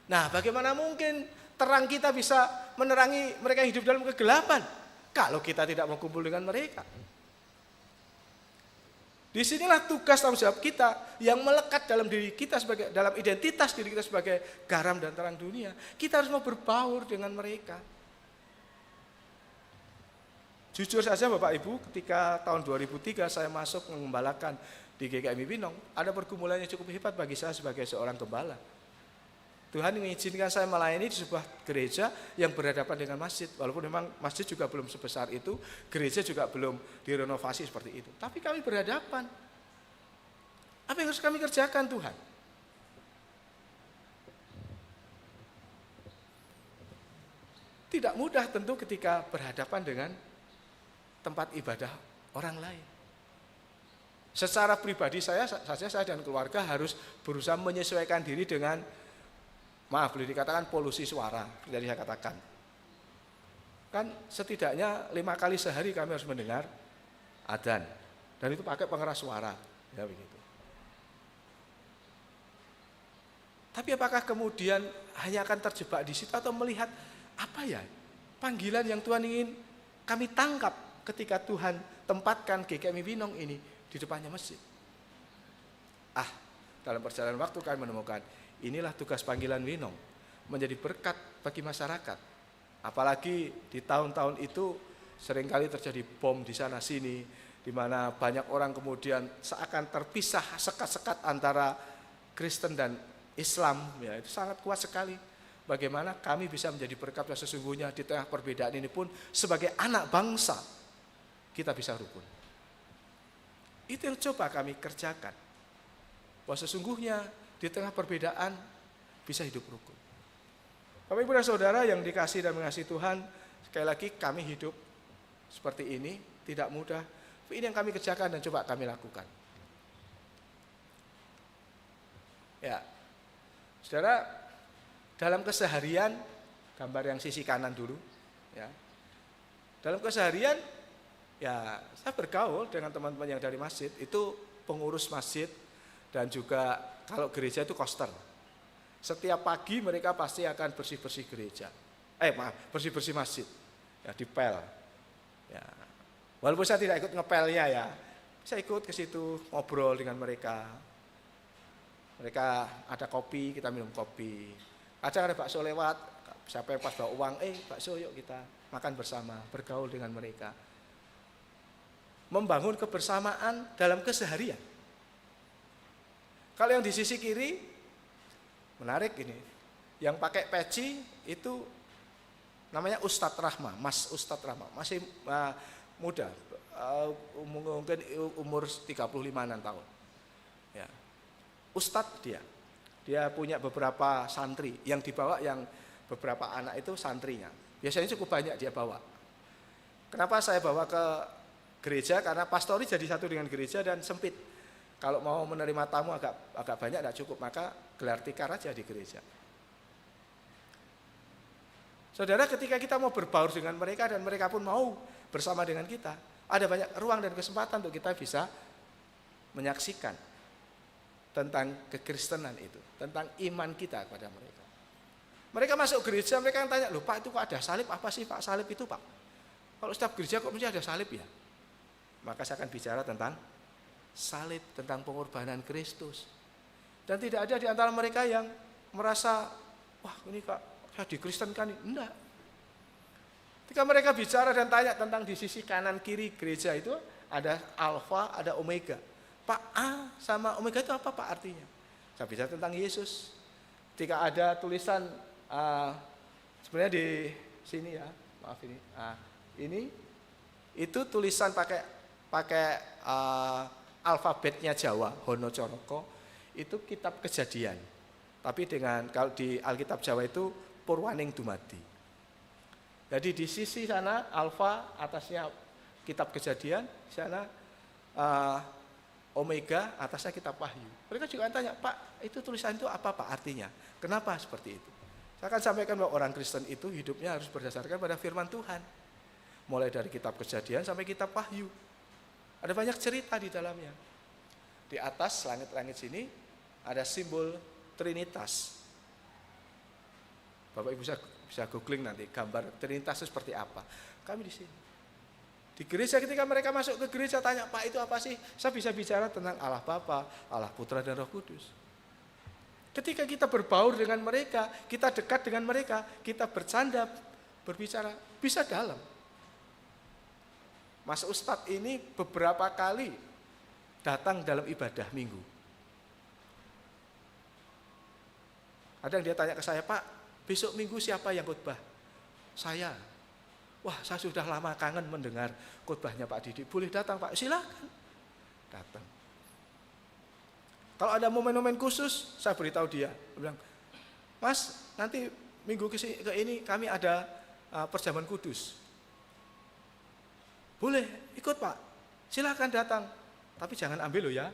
Nah, bagaimana mungkin terang kita bisa menerangi mereka yang hidup dalam kegelapan? kalau kita tidak mau kumpul dengan mereka. Disinilah tugas tanggung jawab kita yang melekat dalam diri kita dalam identitas diri kita sebagai garam dan terang dunia. Kita harus mau berbaur dengan mereka. Jujur saja Bapak Ibu, ketika tahun 2003 saya masuk mengembalakan di GKMI Winong, ada pergumulan yang cukup hebat bagi saya sebagai seorang gembala. Tuhan mengizinkan saya melayani di sebuah gereja yang berhadapan dengan masjid. Walaupun memang masjid juga belum sebesar itu, gereja juga belum direnovasi seperti itu. Tapi kami berhadapan. Apa yang harus kami kerjakan Tuhan? Tidak mudah tentu ketika berhadapan dengan tempat ibadah orang lain. Secara pribadi saya dan keluarga harus berusaha menyesuaikan diri dengan, maaf boleh dikatakan polusi suara, jadi saya katakan. Kan setidaknya 5 kali sehari kami harus mendengar adzan, dan itu pakai pengeras suara, ya begitu. Tapi apakah kemudian hanya akan terjebak di situ atau melihat apa ya panggilan yang Tuhan ingin kami tangkap ketika Tuhan tempatkan GKMI Winong ini di depannya masjid? Dalam perjalanan waktu kami menemukan inilah tugas panggilan Winong, menjadi berkat bagi masyarakat. Apalagi di tahun-tahun itu seringkali terjadi bom di sana sini, di mana banyak orang kemudian seakan terpisah sekat-sekat antara Kristen dan Islam, ya itu sangat kuat sekali. Bagaimana kami bisa menjadi berkat yang sesungguhnya di tengah perbedaan ini pun sebagai anak bangsa kita bisa rukun. Itu yang coba kami kerjakan. Bahwa sesungguhnya di tengah perbedaan bisa hidup rukun. Bapak Ibu dan Saudara yang dikasihi dan mengasihi Tuhan, sekali lagi kami hidup seperti ini tidak mudah. Tapi ini yang kami kerjakan dan coba kami lakukan. Ya, Saudara, dalam keseharian, gambar yang sisi kanan dulu, ya. Dalam keseharian, ya saya bergaul dengan teman-teman yang dari masjid, itu pengurus masjid dan juga kalau gereja itu koster. Setiap pagi mereka pasti akan bersih-bersih gereja. Bersih-bersih masjid. Ya, dipel. Ya. Walaupun saya tidak ikut ngepelnya ya, saya ikut ke situ ngobrol dengan mereka. Mereka ada kopi, kita minum kopi. Kadang ada bakso lewat, siapa yang pas bawa uang, bakso yuk kita makan bersama, bergaul dengan mereka. Membangun kebersamaan dalam keseharian. Kalau yang di sisi kiri, menarik ini, yang pakai peci itu namanya Ustadz Rahma, Mas Ustadz Rahma, masih muda, mungkin umur 35-an tahun. Ya. Ustadz dia punya beberapa santri, yang dibawa yang beberapa anak itu santrinya. Biasanya cukup banyak dia bawa. Kenapa saya bawa ke gereja? Karena pastori jadi satu dengan gereja dan sempit. Kalau mau menerima tamu agak banyak tidak cukup, maka gelar tikar aja di gereja. Saudara, ketika kita mau berbaur dengan mereka dan mereka pun mau bersama dengan kita, ada banyak ruang dan kesempatan untuk kita bisa menyaksikan tentang kekristenan itu, tentang iman kita kepada mereka. Mereka masuk gereja, mereka yang tanya, loh Pak itu kok ada salib, apa sih Pak salib itu Pak? Kalau setiap gereja kok mesti ada salib ya? Maka saya akan bicara tentang salib, tentang pengorbanan Kristus. Dan tidak ada di antara mereka yang merasa, wah ini Kak, saya dikristenkan. Enggak. Ketika mereka bicara dan tanya tentang di sisi kanan kiri gereja itu, ada alfa, ada omega. Pak, A sama omega itu apa Pak artinya? Saya bicara tentang Yesus. Ketika ada tulisan, sebenarnya di sini ya, maaf ini, ini itu tulisan pakai alfabetnya Jawa, Hono Coroko, itu kitab Kejadian. Tapi kalau di Alkitab Jawa itu Purwaning Dumadi. Jadi di sisi sana alfa, atasnya kitab Kejadian, di sana omega, atasnya kitab Wahyu. Mereka juga tanya, Pak, itu tulisan itu apa Pak artinya? Kenapa seperti itu? Saya akan sampaikan bahwa orang Kristen itu hidupnya harus berdasarkan pada firman Tuhan. Mulai dari kitab Kejadian sampai kitab Wahyu. Ada banyak cerita di dalamnya. Di atas langit-langit sini ada simbol Trinitas. Bapak Ibu bisa googling nanti gambar Trinitas itu seperti apa. Kami di sini. Di gereja ketika mereka masuk ke gereja tanya, Pak itu apa sih? Saya bisa bicara tentang Allah Bapa, Allah Putra dan Roh Kudus. Ketika kita berbaur dengan mereka, kita dekat dengan mereka, kita bercanda, berbicara, bisa dalam. Mas Ustadz ini beberapa kali datang dalam ibadah minggu. Ada yang dia tanya ke saya, Pak, besok minggu siapa yang khotbah? Saya. Wah, saya sudah lama kangen mendengar khotbahnya Pak Didi. Boleh datang Pak? Silakan. Datang. Kalau ada momen-momen khusus, saya beritahu dia. Dia bilang, Mas, nanti minggu ke ini kami ada perjamuan kudus. Boleh, ikut Pak. Silakan datang. Tapi jangan ambil loh ya.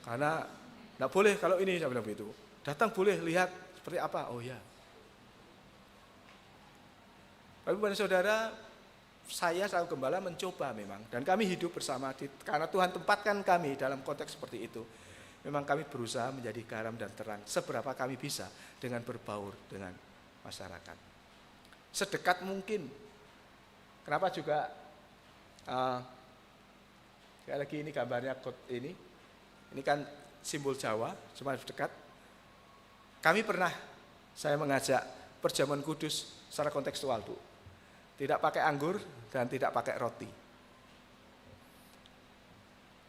Karena tidak boleh kalau ini, saya bilang begitu. Datang boleh, lihat seperti apa. Oh ya. Tapi pada saudara, saya selalu gembala mencoba memang. Dan kami hidup bersama, karena Tuhan tempatkan kami dalam konteks seperti itu. Memang kami berusaha menjadi garam dan terang. Seberapa kami bisa dengan berbaur dengan masyarakat. Sedekat mungkin. Kenapa juga, kayak lagi ini gambarnya ini. Ini kan simbol Jawa, cuma dekat. Kami pernah, saya mengajak perjamuan kudus secara kontekstual, Bu. Tidak pakai anggur dan tidak pakai roti.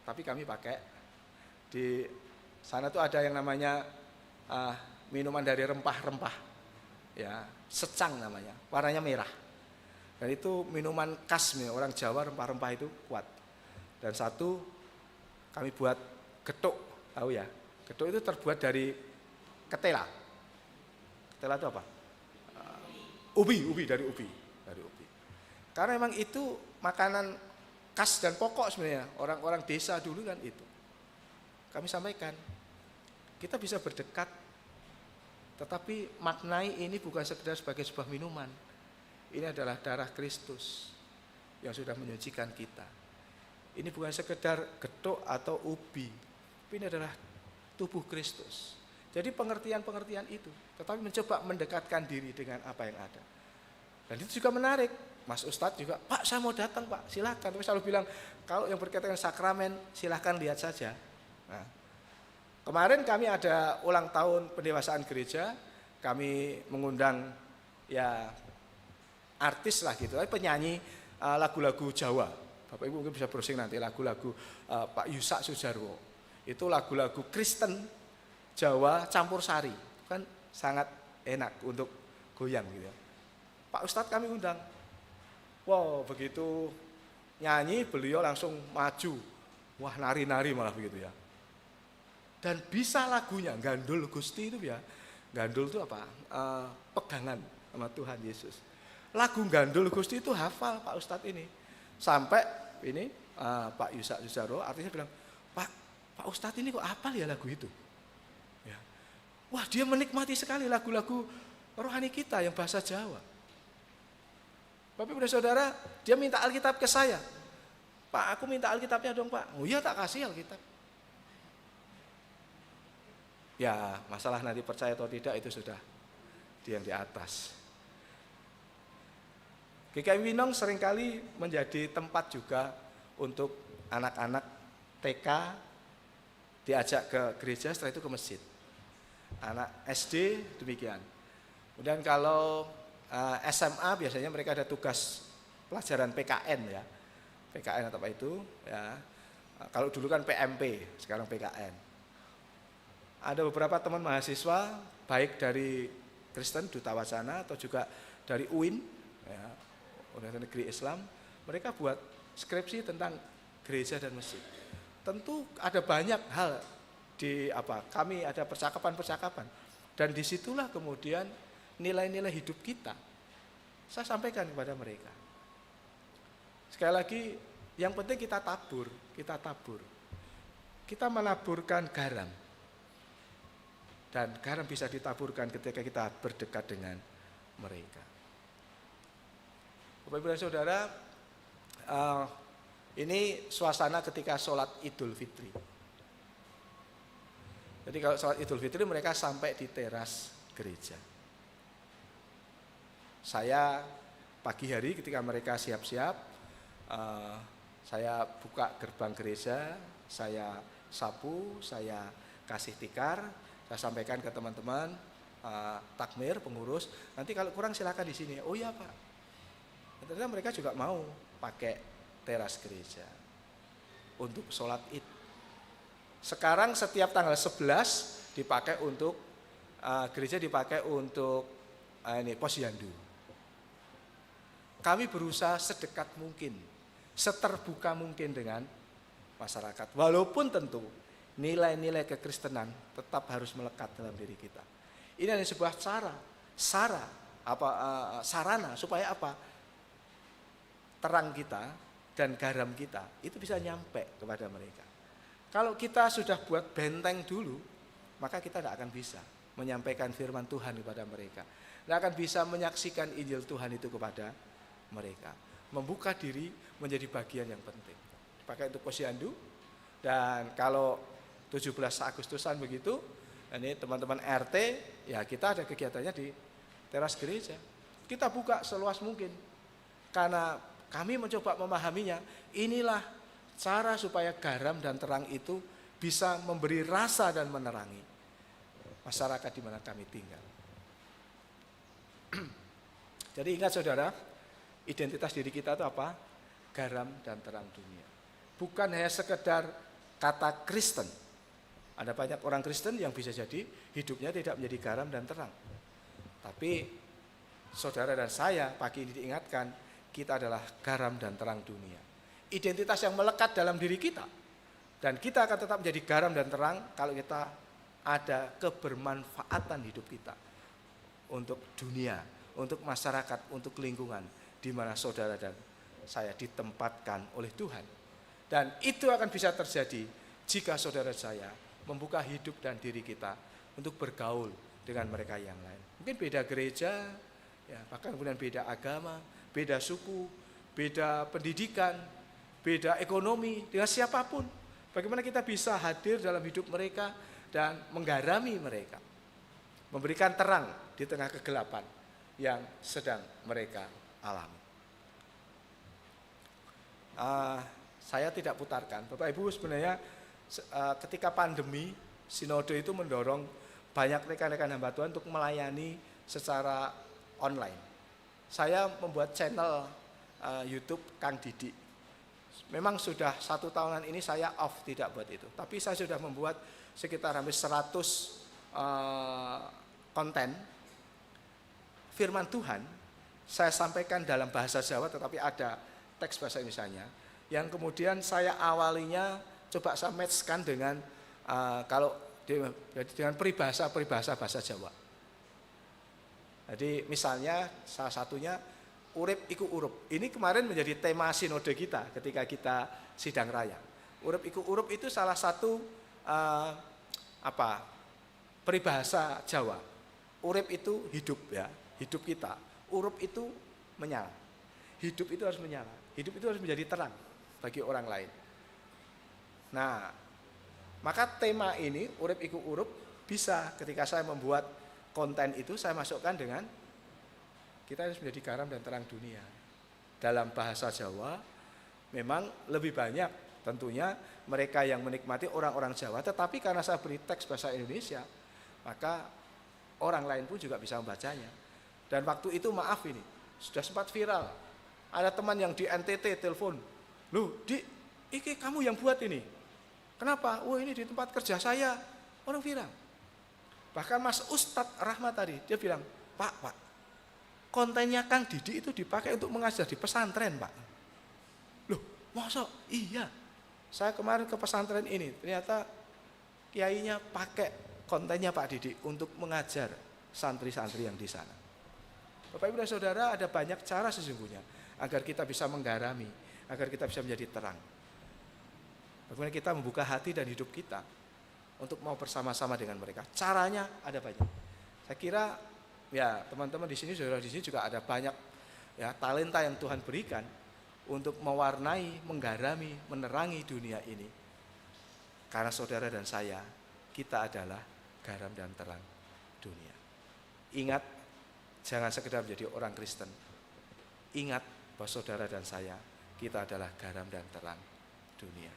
Tapi kami pakai, di sana tuh ada yang namanya minuman dari rempah-rempah. Ya, secang namanya, warnanya merah. Dan itu minuman khas orang Jawa, rempah-rempah itu kuat. Dan satu kami buat getuk, tahu ya? Getuk itu terbuat dari ketela. Ketela itu apa? Ubi dari ubi. Karena memang itu makanan khas dan pokok sebenarnya. Orang-orang desa dulu kan itu. Kami sampaikan, kita bisa berdekat, tetapi maknai ini bukan sekedar sebagai sebuah minuman. Ini adalah darah Kristus yang sudah menyucikan kita. Ini bukan sekedar getuk atau ubi, tapi ini adalah tubuh Kristus. Jadi pengertian-pengertian itu, tetapi mencoba mendekatkan diri dengan apa yang ada. Dan itu juga menarik. Mas Ustadz juga, Pak saya mau datang Pak, silakan. Tapi selalu bilang, kalau yang berkaitan dengan sakramen, silakan lihat saja. Nah, kemarin kami ada ulang tahun pendewasaan gereja, kami mengundang ya artis lah gitu, penyanyi lagu-lagu Jawa. Bapak Ibu mungkin bisa browsing nanti lagu-lagu Pak Yusak Sujarwo. Itu lagu-lagu Kristen Jawa campur sari, kan sangat enak untuk goyang gitu. Pak Ustadz kami undang. Wow, begitu nyanyi beliau langsung maju. Wah, nari-nari malah begitu ya. Dan bisa lagunya, Gandul Gusti itu ya. Gandul itu apa? Pegangan sama Tuhan Yesus. Lagu Gandul Gusti itu hafal Pak Ustadz ini. Sampai ini Pak Yusak Susaro artinya bilang, Pak Ustadz ini kok hafal ya lagu itu? Ya. Wah, dia menikmati sekali lagu-lagu rohani kita yang bahasa Jawa. Bapak Ibu dan Saudara, dia minta Alkitab ke saya. Pak, aku minta Alkitabnya dong Pak. Oh iya, tak kasih Alkitab. Ya, masalah nanti percaya atau tidak itu sudah dia yang di atas. GKI Winong seringkali menjadi tempat juga untuk anak-anak TK diajak ke gereja, setelah itu ke masjid. Anak SD demikian. Kemudian kalau SMA biasanya mereka ada tugas pelajaran PKN ya. PKN atau apa itu ya. Kalau dulu kan PMP, sekarang PKN. Ada beberapa teman mahasiswa baik dari Kristen Duta Wacana atau juga dari UIN ya, Universitas Negeri Islam, mereka buat skripsi tentang gereja dan masjid. Tentu ada banyak hal kami ada percakapan-percakapan dan disitulah kemudian nilai-nilai hidup kita saya sampaikan kepada mereka. Sekali lagi, yang penting kita tabur. Kita menaburkan garam. Dan garam bisa ditaburkan ketika kita berdekat dengan mereka. Bapak Ibu dan Saudara, ini suasana ketika sholat Idul Fitri. Jadi kalau sholat Idul Fitri mereka sampai di teras gereja. Saya pagi hari ketika mereka siap-siap, Saya buka gerbang gereja, saya sapu, saya kasih tikar, saya sampaikan ke teman-teman takmir, pengurus, nanti kalau kurang silakan di sini. Oh iya Pak. Ternyata mereka juga mau pakai teras gereja untuk sholat Id. Sekarang setiap tanggal 11 dipakai untuk gereja dipakai untuk posyandu. Kami berusaha sedekat mungkin, seterbuka mungkin dengan masyarakat. Walaupun tentu nilai-nilai kekristenan tetap harus melekat dalam diri kita. Ini adalah sebuah sarana supaya apa? Terang kita dan garam kita itu bisa nyampe kepada mereka. Kalau kita sudah buat benteng dulu, maka kita tidak akan bisa menyampaikan firman Tuhan kepada mereka. Tidak akan bisa menyaksikan Injil Tuhan itu kepada mereka. Membuka diri menjadi bagian yang penting. Dipakai untuk posyandu, dan kalau 17 Agustusan begitu, ini teman-teman RT, ya kita ada kegiatannya di teras gereja. Kita buka seluas mungkin. Karena kami mencoba memahaminya, inilah cara supaya garam dan terang itu bisa memberi rasa dan menerangi masyarakat di mana kami tinggal. Jadi ingat saudara, identitas diri kita itu apa? Garam dan terang dunia. Bukan hanya sekedar kata Kristen. Ada banyak orang Kristen yang bisa jadi hidupnya tidak menjadi garam dan terang. Tapi saudara dan saya pagi ini diingatkan, kita adalah garam dan terang dunia. Identitas yang melekat dalam diri kita. Dan kita akan tetap menjadi garam dan terang kalau kita ada kebermanfaatan hidup kita. Untuk dunia, untuk masyarakat, untuk lingkungan di mana saudara dan saya ditempatkan oleh Tuhan. Dan itu akan bisa terjadi jika saudara saya membuka hidup dan diri kita untuk bergaul dengan mereka yang lain. Mungkin beda gereja, ya, bahkan kemudian beda agama, beda suku, beda pendidikan, beda ekonomi, dengan siapapun. Bagaimana kita bisa hadir dalam hidup mereka dan menggarami mereka. Memberikan terang di tengah kegelapan yang sedang mereka alami. Saya tidak putarkan, Bapak Ibu, sebenarnya ketika pandemi, sinode itu mendorong banyak rekan-rekan hamba Tuhan untuk melayani secara online. Saya membuat channel YouTube Kang Didi. Memang sudah 1 tahunan ini saya off, tidak buat itu. Tapi saya sudah membuat sekitar hampir 100 konten firman Tuhan. Saya sampaikan dalam bahasa Jawa tetapi ada teks bahasa Indonesianya. Yang kemudian saya awalinya coba saya matchkan dengan dengan peribahasa bahasa Jawa. Jadi misalnya salah satunya urip iku urup. Ini kemarin menjadi tema sinode kita ketika kita sidang raya. Urip iku urup itu salah satu peribahasa Jawa. Urip itu hidup, ya, hidup kita. Urup itu menyala. Hidup itu harus menyala. Hidup itu harus menjadi terang bagi orang lain. Nah, maka tema ini urip iku urup bisa ketika saya membuat konten itu saya masukkan dengan kita harus menjadi garam dan terang dunia. Dalam bahasa Jawa memang lebih banyak tentunya mereka yang menikmati orang-orang Jawa, tetapi karena saya beri teks bahasa Indonesia, maka orang lain pun juga bisa membacanya. Dan waktu itu maaf ini, sudah sempat viral. Ada teman yang di NTT telepon, "Loh, Dik, ini kamu yang buat ini. Kenapa? Oh, ini di tempat kerja saya." Orang viral. Bahkan Mas Ustadz Rahmat tadi, dia bilang, Pak, kontennya Kang Didi itu dipakai untuk mengajar di pesantren, Pak. Loh, masa? Iya. Saya kemarin ke pesantren ini, ternyata kiainya pakai kontennya Pak Didi untuk mengajar santri-santri yang di sana. Bapak Ibu dan Saudara, ada banyak cara sesungguhnya agar kita bisa menggarami, agar kita bisa menjadi terang. Bagaimana kita membuka hati dan hidup kita untuk mau bersama-sama dengan mereka. Caranya ada banyak. Saya kira ya teman-teman di sini, saudara di sini juga ada banyak ya talenta yang Tuhan berikan untuk mewarnai, menggarami, menerangi dunia ini. Karena saudara dan saya, kita adalah garam dan terang dunia. Ingat, jangan sekedar menjadi orang Kristen. Ingat bahwa saudara dan saya, kita adalah garam dan terang dunia.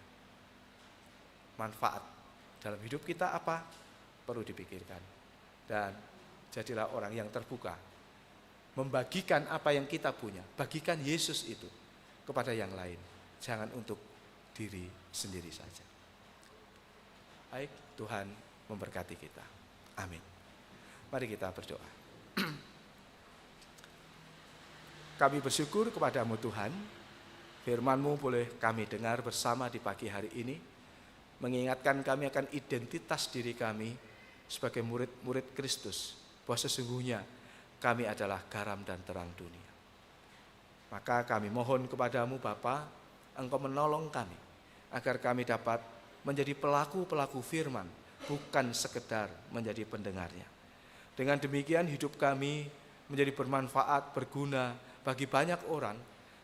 Manfaat dalam hidup kita apa? Perlu dipikirkan. Dan jadilah orang yang terbuka, membagikan apa yang kita punya. Bagikan Yesus itu kepada yang lain, jangan untuk diri sendiri saja. Baik, Tuhan memberkati kita. Amin. Mari kita berdoa. Kami bersyukur kepadamu Tuhan, firman-Mu boleh kami dengar bersama di pagi hari ini, mengingatkan kami akan identitas diri kami sebagai murid-murid Kristus, bahwa sesungguhnya kami adalah garam dan terang dunia. Maka kami mohon kepadamu Bapa, Engkau menolong kami, agar kami dapat menjadi pelaku-pelaku firman, bukan sekedar menjadi pendengarnya. Dengan demikian hidup kami menjadi bermanfaat, berguna bagi banyak orang,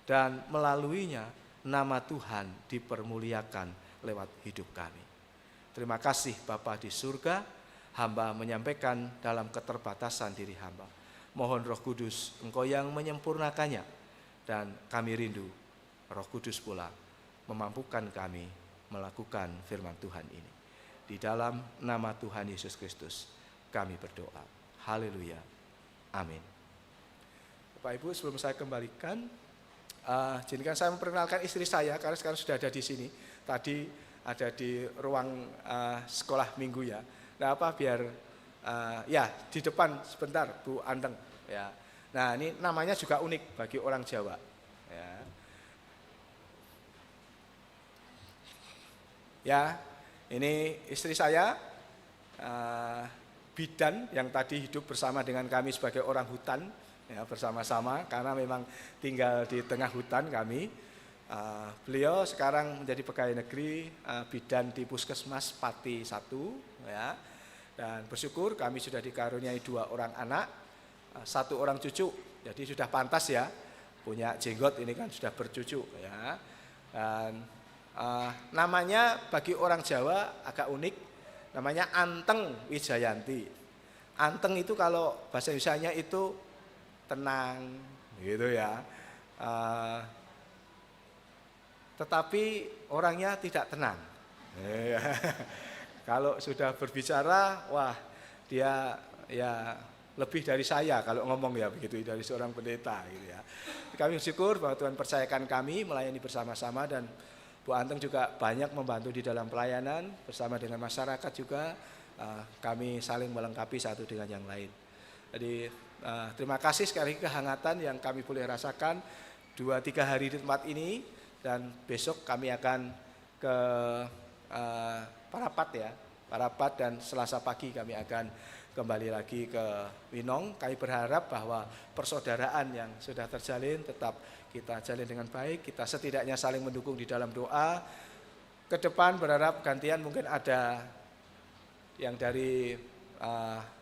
dan melaluinya nama Tuhan dipermuliakan lewat hidup kami. Terima kasih Bapa di surga, hamba menyampaikan dalam keterbatasan diri hamba. Mohon Roh Kudus Engkau yang menyempurnakannya, dan kami rindu Roh Kudus pula memampukan kami melakukan firman Tuhan ini. Di dalam nama Tuhan Yesus Kristus kami berdoa. Haleluya. Amin. Bapak Ibu, sebelum saya kembalikan, izinkan saya memperkenalkan istri saya karena sekarang sudah ada di sini. Tadi ada di ruang sekolah minggu ya. Nah, biar ya di depan sebentar Bu Anteng ya. Nah, ini namanya juga unik bagi orang Jawa ya. Ya, ini istri saya bidan yang tadi hidup bersama dengan kami sebagai orang hutan ya, bersama-sama karena memang tinggal di tengah hutan kami. Beliau sekarang menjadi pegawai negeri bidan di Puskesmas Pati 1 ya. Dan bersyukur kami sudah dikaruniai 2 orang anak, 1 orang cucu. Jadi sudah pantas ya punya jenggot, ini kan sudah bercucu ya. Dan namanya bagi orang Jawa agak unik, namanya Anteng Wijayanti. Anteng itu kalau bahasa Indonesianya itu tenang gitu ya. Tetapi orangnya tidak tenang. Kalau sudah berbicara, wah dia ya lebih dari saya kalau ngomong ya begitu, dari seorang pendeta gitu ya. Kami bersyukur bahwa Tuhan percayakan kami melayani bersama-sama, dan Bu Anteng juga banyak membantu di dalam pelayanan bersama dengan masyarakat juga. Kami saling melengkapi satu dengan yang lain. Jadi terima kasih sekali kehangatan yang kami boleh rasakan 2-3 hari di tempat ini, dan besok kami akan ke Parapat ya, Parapat, dan Selasa pagi kami akan kembali lagi ke Winong. Kami berharap bahwa persaudaraan yang sudah terjalin tetap kita jalin dengan baik, kita setidaknya saling mendukung di dalam doa. Ke depan berharap gantian mungkin ada yang dari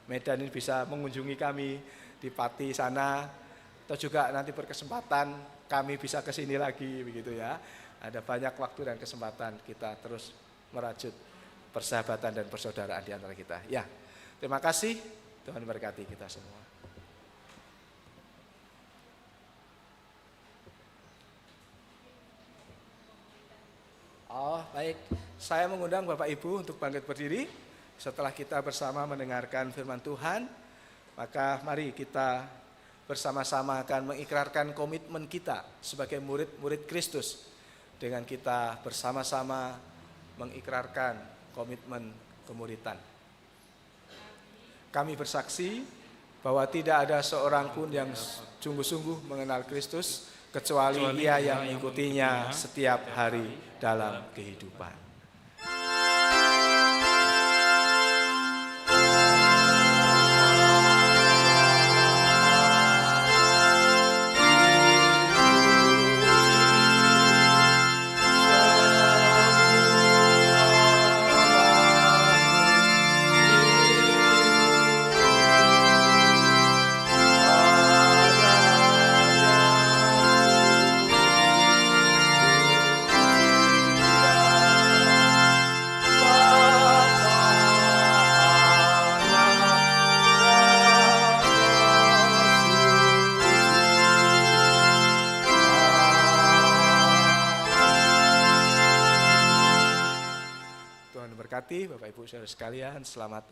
Medan ini bisa mengunjungi kami di Pati sana, atau juga nanti berkesempatan kami bisa ke sini lagi begitu ya. Ada banyak waktu dan kesempatan kita terus merajut persahabatan dan persaudaraan di antara kita. Ya, terima kasih. Tuhan memberkati kita semua. Oh, baik. Saya mengundang Bapak Ibu untuk bangkit berdiri setelah kita bersama mendengarkan firman Tuhan. Maka mari kita bersama-sama akan mengikrarkan komitmen kita sebagai murid-murid Kristus, dengan kita bersama-sama mengikrarkan komitmen kemuritan. Kami bersaksi bahwa tidak ada seorang pun yang sungguh-sungguh mengenal Kristus kecuali ia yang mengikutinya setiap hari dalam kehidupan. Tuhan memberkati Bapak Ibu saudara sekalian. Selamat